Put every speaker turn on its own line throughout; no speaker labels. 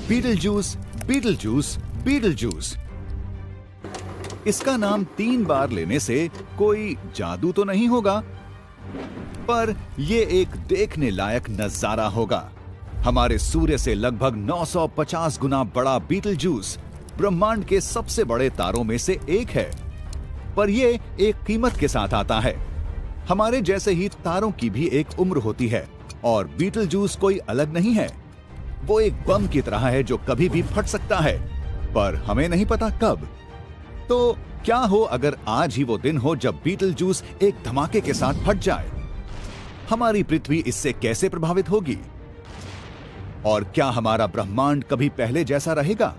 Beetlejuice, Beetlejuice, Beetlejuice. इसका नाम 3 बार लेने से कोई जादू तो नहीं होगा, पर यह एक देखने लायक नजारा होगा। हमारे सूर्य से लगभग 950 गुना बड़ा बीटलजूस ब्रह्मांड के सबसे बड़े तारों में से एक है, पर यह एक कीमत के साथ आता है। हमारे जैसे ही तारों की भी एक उम्र होती है और बीटलजूस कोई अलग नहीं है। वो एक बम की तरह है जो कभी भी फट सकता है, पर हमें नहीं पता कब। तो क्या हो अगर आज ही वो दिन हो जब बीटलजूस एक धमाके के साथ फट जाए? हमारी पृथ्वी इससे कैसे प्रभावित होगी? और क्या हमारा ब्रह्मांड कभी पहले जैसा रहेगा?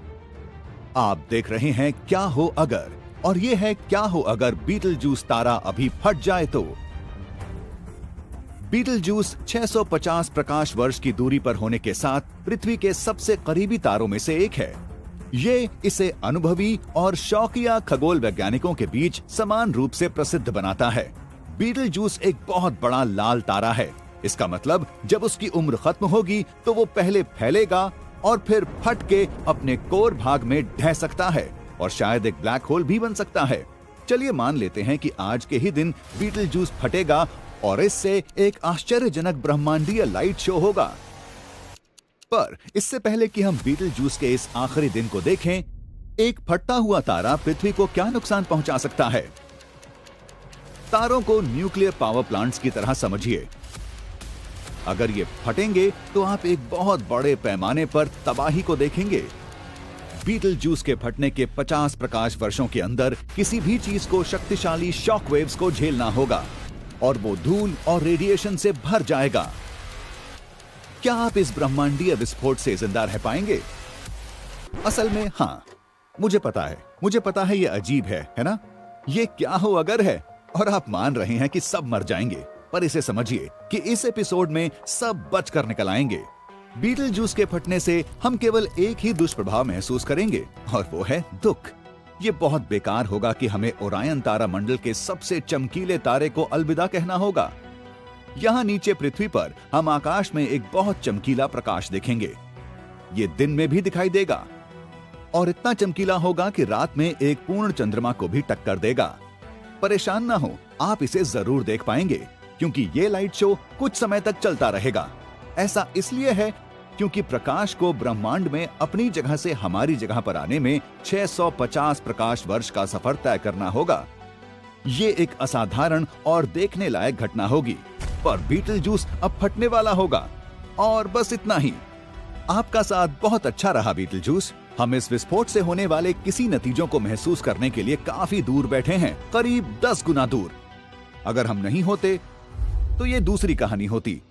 आप देख रहे हैं क्या हो अगर, और ये है क्या हो अगर बीटलजूस तारा अभी फट जाए तो। बीटलजूस 650 प्रकाश वर्ष की दूरी पर होने के साथ पृथ्वी के सबसे करीबी तारों में से एक है। ये इसे अनुभवी और शौकिया खगोल वैज्ञानिकों के बीच समान रूप से प्रसिद्ध बनाता है। बीटलजूस एक बहुत बड़ा लाल तारा है। इसका मतलब जब उसकी उम्र खत्म होगी तो वो पहले फैलेगा और फिर फट के अपने कोर भाग में ढह सकता है और शायद एक ब्लैक होल भी बन सकता है। चलिए मान लेते हैं कि आज के ही दिन बीटलजूस फटेगा और इससे एक आश्चर्यजनक ब्रह्मांडीय लाइट शो होगा। पर इससे पहले कि हम बीटलजूस के इस आखिरी दिन को देखें, एक फटता हुआ तारा पृथ्वी को क्या नुकसान पहुंचा सकता है? तारों को न्यूक्लियर पावर प्लांट्स की तरह समझिए। अगर ये फटेंगे तो आप एक बहुत बड़े पैमाने पर तबाही को देखेंगे। बीटलजूस के फटने के 50 प्रकाश वर्षों के अंदर किसी भी चीज को शक्तिशाली शॉक वेव्स को झेलना होगा और वो धूल और रेडिएशन से भर जाएगा। क्या आप इस ब्रह्मांडीय विस्फोट से जिंदा रह पाएंगे? असल में हाँ, मुझे पता है ये अजीब है ना? ये क्या हो अगर है और आप मान रहे हैं कि सब मर जाएंगे, पर इसे समझिए कि इस एपिसोड में सब बचकर निकल आएंगे। बीटलजूस के फटने से हम केवल एक ही दुष्प्रभाव महसूस करेंगे और वो है दुख। ये बहुत बेकार होगा कि हमें ओरायन तारा मंडल के सबसे चमकीले तारे को अलविदा कहना होगा। यहाँ नीचे पृथ्वी पर हम आकाश में एक बहुत चमकीला प्रकाश देखेंगे। ये दिन में भी दिखाई देगा और इतना चमकीला होगा कि रात में एक पूर्ण चंद्रमा को भी टक्कर देगा। परेशान ना हो, आप इसे जरूर देख पाएंगे क्योंकि ये लाइट शो कुछ समय तक चलता रहेगा। ऐसा इसलिए है क्योंकि प्रकाश को ब्रह्मांड में अपनी जगह से हमारी जगह पर आने में 650 प्रकाश वर्ष का सफर तय करना होगा। ये एक असाधारण और देखने लायक घटना होगी, पर बीटलजूस अब फटने वाला होगा। और बस इतना ही। आपका साथ बहुत अच्छा रहा बीटलजूस। हम इस विस्फोट से होने वाले किसी नतीजों को महसूस करने के लिए काफी दूर बैठे हैं, करीब 10 गुना दूर। अगर हम नहीं होते तो ये दूसरी कहानी होती।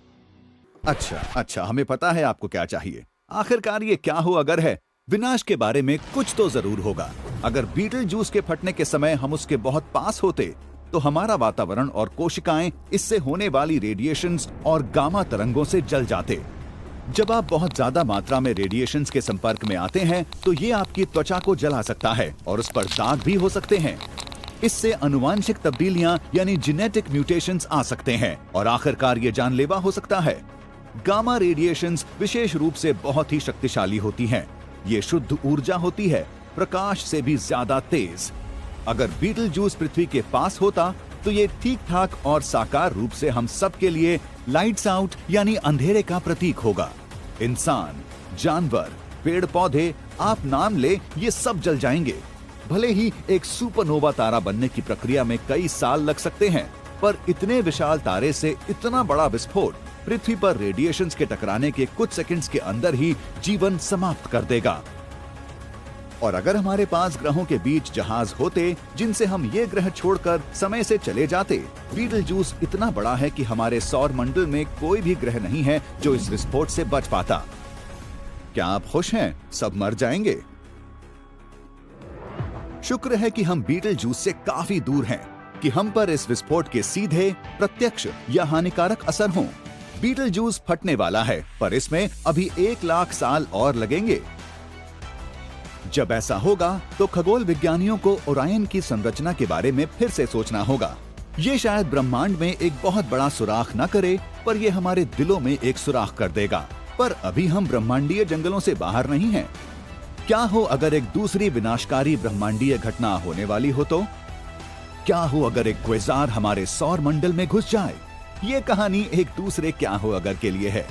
अच्छा, हमें पता है आपको क्या चाहिए। आखिरकार ये क्या हो अगर है? विनाश के बारे में कुछ तो जरूर होगा। अगर बीटलजूस के फटने के समय हम उसके बहुत पास होते तो हमारा वातावरण और कोशिकाएं इससे होने वाली रेडिएशंस और गामा तरंगों से जल जाते। जब आप बहुत ज्यादा मात्रा में रेडिएशंस के संपर्क में आते हैं तो ये आपकी त्वचा को जला सकता है और उस पर दाग भी हो सकते हैं। इससे अनुवांशिक तब्दीलियां यानी जेनेटिक म्यूटेशंस आ सकते हैं और आखिरकार ये जानलेवा हो सकता है। गामा रेडिएशंस विशेष रूप से बहुत ही शक्तिशाली होती हैं। ये शुद्ध ऊर्जा होती है, प्रकाश से भी ज्यादा तेज। अगर बीटलजूस पृथ्वी के पास होता तो ये ठीक ठाक और साकार रूप से हम सब के लिए लाइट्स आउट यानी अंधेरे का प्रतीक होगा। इंसान, जानवर, पेड़ पौधे, आप नाम ले, ये सब जल जाएंगे। भले ही एक सुपरनोवा तारा बनने की प्रक्रिया में कई साल लग सकते हैं, पर इतने विशाल तारे से इतना बड़ा विस्फोट पृथ्वी पर रेडिएशंस के टकराने के कुछ सेकंड्स के अंदर ही जीवन समाप्त कर देगा। और अगर हमारे पास ग्रहों के बीच जहाज होते जिनसे हम ये ग्रह छोड़कर समय से चले जाते, बीटलजूस इतना बड़ा है कि हमारे सौर मंडल में कोई भी ग्रह नहीं है जो इस विस्फोट से बच पाता। क्या आप खुश हैं? सब मर जाएंगे। शुक्र है कि हम बीटलजूस से काफी दूर हैं कि हम पर इस विस्फोट के सीधे, प्रत्यक्ष या हानिकारक असर हों। बीटलजूस फटने वाला है, पर इसमें अभी 1 लाख साल और लगेंगे। जब ऐसा होगा तो खगोल विज्ञानियों को ओरायन की संरचना के बारे में फिर से सोचना होगा। ये शायद ब्रह्मांड में एक बहुत बड़ा सुराख न करे, पर यह हमारे दिलों में एक सुराख कर देगा। पर अभी हम ब्रह्मांडीय जंगलों से बाहर नहीं हैं। क्या हो अगर एक दूसरी विनाशकारी ब्रह्मांडीय घटना होने वाली हो तो? क्या हो अगर एक क्वेज़ार हमारे सौर मंडल में घुस जाए? ये कहानी एक दूसरे क्या हो अगर के लिए है।